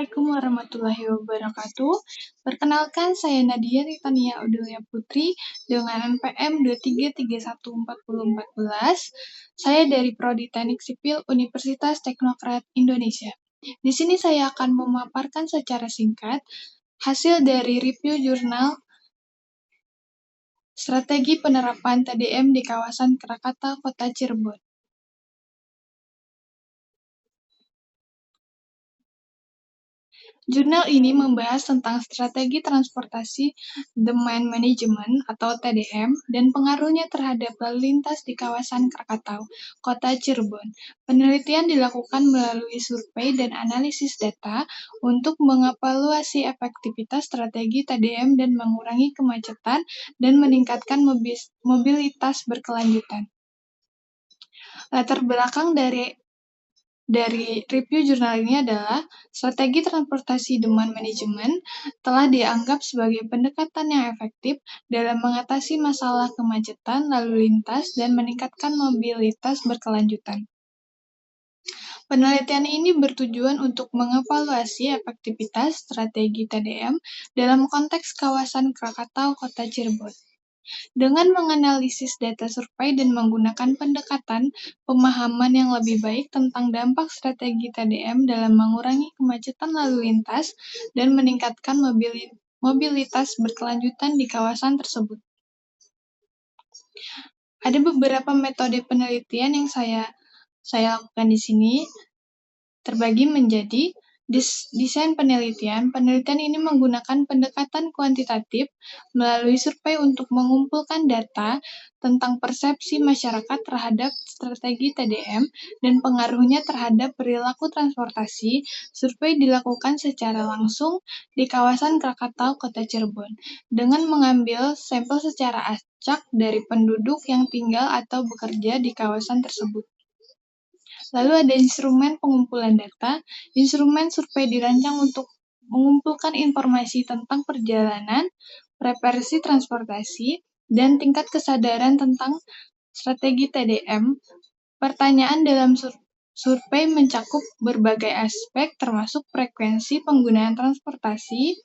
Assalamualaikum warahmatullahi wabarakatuh. Perkenalkan, saya Nadia Titania Audelia Putri dengan NPM 23314014. Saya dari Prodi Teknik Sipil Universitas Teknokrat Indonesia. Di sini saya akan memaparkan secara singkat hasil dari review jurnal Strategi Penerapan TDM di Kawasan Krakatau, Kota Cirebon. Jurnal ini membahas tentang strategi transportasi demand management atau TDM dan pengaruhnya terhadap lalu lintas di kawasan Krakatau, Kota Cirebon. Penelitian dilakukan melalui survei dan analisis data untuk mengevaluasi efektivitas strategi TDM dan mengurangi kemacetan dan meningkatkan mobilitas berkelanjutan. Latar belakang dari review jurnal ini adalah strategi transportasi demand management telah dianggap sebagai pendekatan yang efektif dalam mengatasi masalah kemacetan lalu lintas dan meningkatkan mobilitas berkelanjutan. Penelitian ini bertujuan untuk mengevaluasi efektivitas strategi TDM dalam konteks kawasan Krakatau, Kota Cirebon. Dengan menganalisis data survei dan menggunakan pendekatan pemahaman yang lebih baik tentang dampak strategi TDM dalam mengurangi kemacetan lalu lintas dan meningkatkan mobilitas berkelanjutan di kawasan tersebut. Ada beberapa metode penelitian yang saya lakukan di sini, terbagi menjadi desain penelitian. Penelitian ini menggunakan pendekatan kuantitatif melalui survei untuk mengumpulkan data tentang persepsi masyarakat terhadap strategi TDM dan pengaruhnya terhadap perilaku transportasi. Survei dilakukan secara langsung di kawasan Krakatau, Kota Cirebon, dengan mengambil sampel secara acak dari penduduk yang tinggal atau bekerja di kawasan tersebut. Lalu ada instrumen pengumpulan data. Instrumen survei dirancang untuk mengumpulkan informasi tentang perjalanan, preferensi transportasi, dan tingkat kesadaran tentang strategi TDM. Pertanyaan dalam survei mencakup berbagai aspek termasuk frekuensi penggunaan transportasi,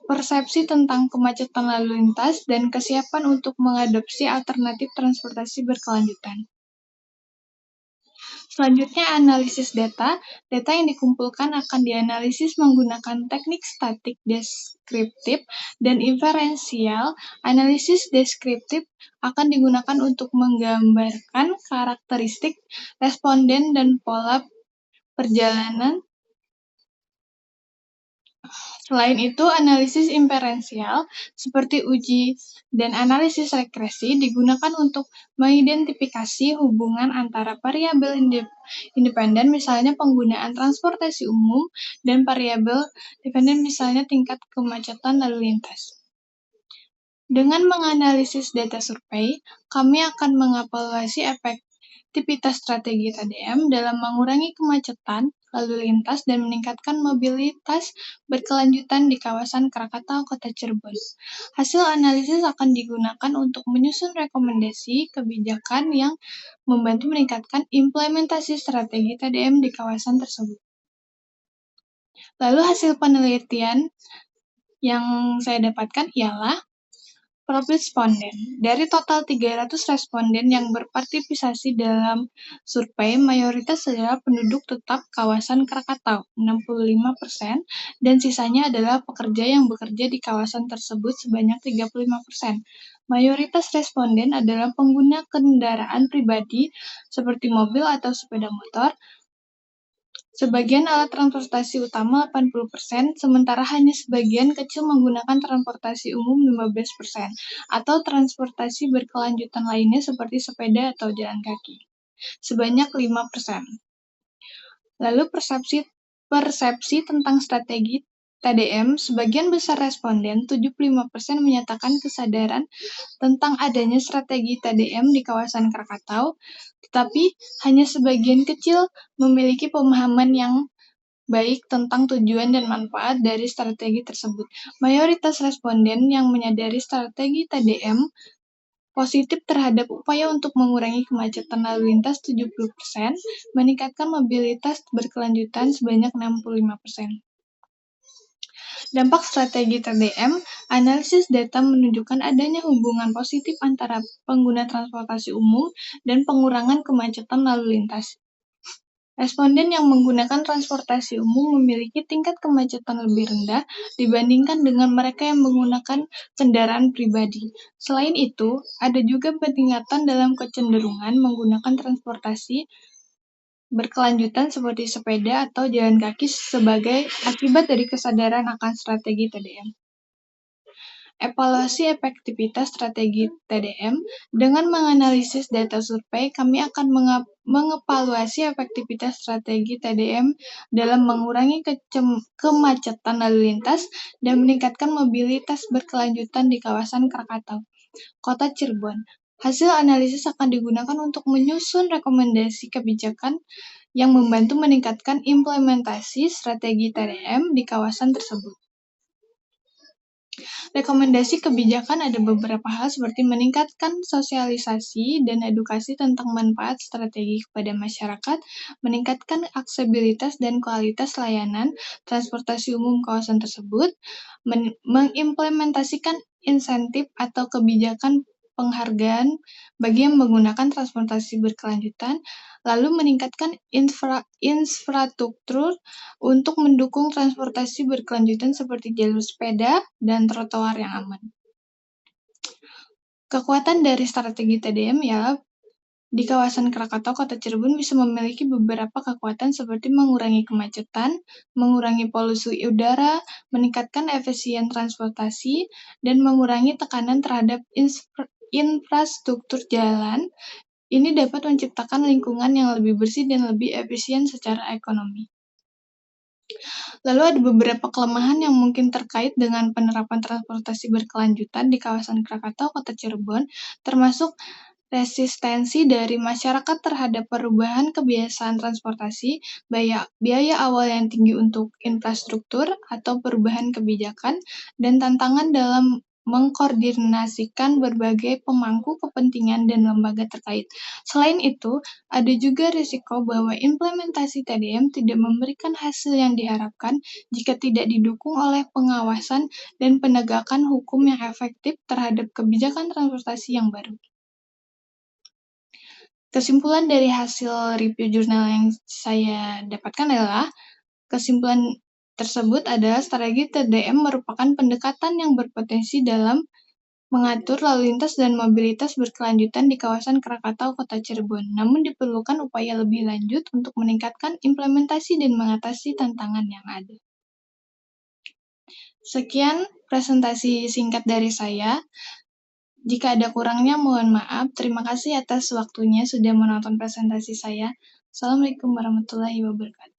persepsi tentang kemacetan lalu lintas, dan kesiapan untuk mengadopsi alternatif transportasi berkelanjutan. Selanjutnya, analisis data. Data yang dikumpulkan akan dianalisis menggunakan teknik statik deskriptif dan inferensial. Analisis deskriptif akan digunakan untuk menggambarkan karakteristik responden dan pola perjalanan. Selain itu, analisis inferensial seperti uji dan analisis regresi digunakan untuk mengidentifikasi hubungan antara variabel independen, misalnya penggunaan transportasi umum, dan variabel dependen, misalnya tingkat kemacetan lalu lintas. Dengan menganalisis data survei, kami akan mengevaluasi efektivitas strategi TDM dalam mengurangi kemacetan lalu lintas dan meningkatkan mobilitas berkelanjutan di kawasan Krakatau, Kota Cirebon. Hasil analisis akan digunakan untuk menyusun rekomendasi kebijakan yang membantu meningkatkan implementasi strategi TDM di kawasan tersebut. Lalu hasil penelitian yang saya dapatkan ialah profil responden. Dari total 300 responden yang berpartisipasi dalam survei, mayoritas adalah penduduk tetap kawasan Krakatau, 65%, dan sisanya adalah pekerja yang bekerja di kawasan tersebut sebanyak 35%. Mayoritas responden adalah pengguna kendaraan pribadi seperti mobil atau sepeda motor. Sebagian alat transportasi utama 80%, sementara hanya sebagian kecil menggunakan transportasi umum 15%, atau transportasi berkelanjutan lainnya seperti sepeda atau jalan kaki, sebanyak 5%. Lalu persepsi tentang strategi TDM, sebagian besar responden, 75%, menyatakan kesadaran tentang adanya strategi TDM di kawasan Krakatau, tetapi hanya sebagian kecil memiliki pemahaman yang baik tentang tujuan dan manfaat dari strategi tersebut. Mayoritas responden yang menyadari strategi TDM positif terhadap upaya untuk mengurangi kemacetan lalu lintas 70%, meningkatkan mobilitas berkelanjutan sebanyak 65%. Dampak strategi TDM, analisis data menunjukkan adanya hubungan positif antara pengguna transportasi umum dan pengurangan kemacetan lalu lintas. Responden yang menggunakan transportasi umum memiliki tingkat kemacetan lebih rendah dibandingkan dengan mereka yang menggunakan kendaraan pribadi. Selain itu, ada juga peningkatan dalam kecenderungan menggunakan transportasi berkelanjutan seperti sepeda atau jalan kaki sebagai akibat dari kesadaran akan strategi TDM. Evaluasi efektivitas strategi TDM. Dengan menganalisis data survei, kami akan mengevaluasi efektivitas strategi TDM dalam mengurangi kemacetan lalu lintas dan meningkatkan mobilitas berkelanjutan di kawasan Krakatau, Kota Cirebon. Hasil analisis akan digunakan untuk menyusun rekomendasi kebijakan yang membantu meningkatkan implementasi strategi TDM di kawasan tersebut. Rekomendasi kebijakan ada beberapa hal seperti meningkatkan sosialisasi dan edukasi tentang manfaat strategi kepada masyarakat, meningkatkan aksesibilitas dan kualitas layanan transportasi umum kawasan tersebut, mengimplementasikan insentif atau kebijakan penghargaan bagi yang menggunakan transportasi berkelanjutan, lalu meningkatkan infrastruktur untuk mendukung transportasi berkelanjutan seperti jalur sepeda dan trotoar yang aman. Kekuatan dari strategi TDM ialah di kawasan Krakatau, Kota Cirebon bisa memiliki beberapa kekuatan seperti mengurangi kemacetan, mengurangi polusi udara, meningkatkan efisien transportasi, dan mengurangi tekanan terhadap infrastruktur jalan. Ini dapat menciptakan lingkungan yang lebih bersih dan lebih efisien secara ekonomi. Lalu ada beberapa kelemahan yang mungkin terkait dengan penerapan transportasi berkelanjutan di kawasan Krakatau, Kota Cirebon, termasuk resistensi dari masyarakat terhadap perubahan kebiasaan transportasi, biaya awal yang tinggi untuk infrastruktur atau perubahan kebijakan, dan tantangan dalam mengkoordinasikan berbagai pemangku kepentingan dan lembaga terkait. Selain itu, ada juga risiko bahwa implementasi TDM tidak memberikan hasil yang diharapkan jika tidak didukung oleh pengawasan dan penegakan hukum yang efektif terhadap kebijakan transportasi yang baru. Kesimpulan dari hasil review jurnal yang saya dapatkan adalah, kesimpulan tersebut adalah strategi TDM merupakan pendekatan yang berpotensi dalam mengatur lalu lintas dan mobilitas berkelanjutan di kawasan Krakatau, Kota Cirebon. Namun diperlukan upaya lebih lanjut untuk meningkatkan implementasi dan mengatasi tantangan yang ada. Sekian presentasi singkat dari saya. Jika ada kurangnya, mohon maaf. Terima kasih atas waktunya sudah menonton presentasi saya. Assalamualaikum warahmatullahi wabarakatuh.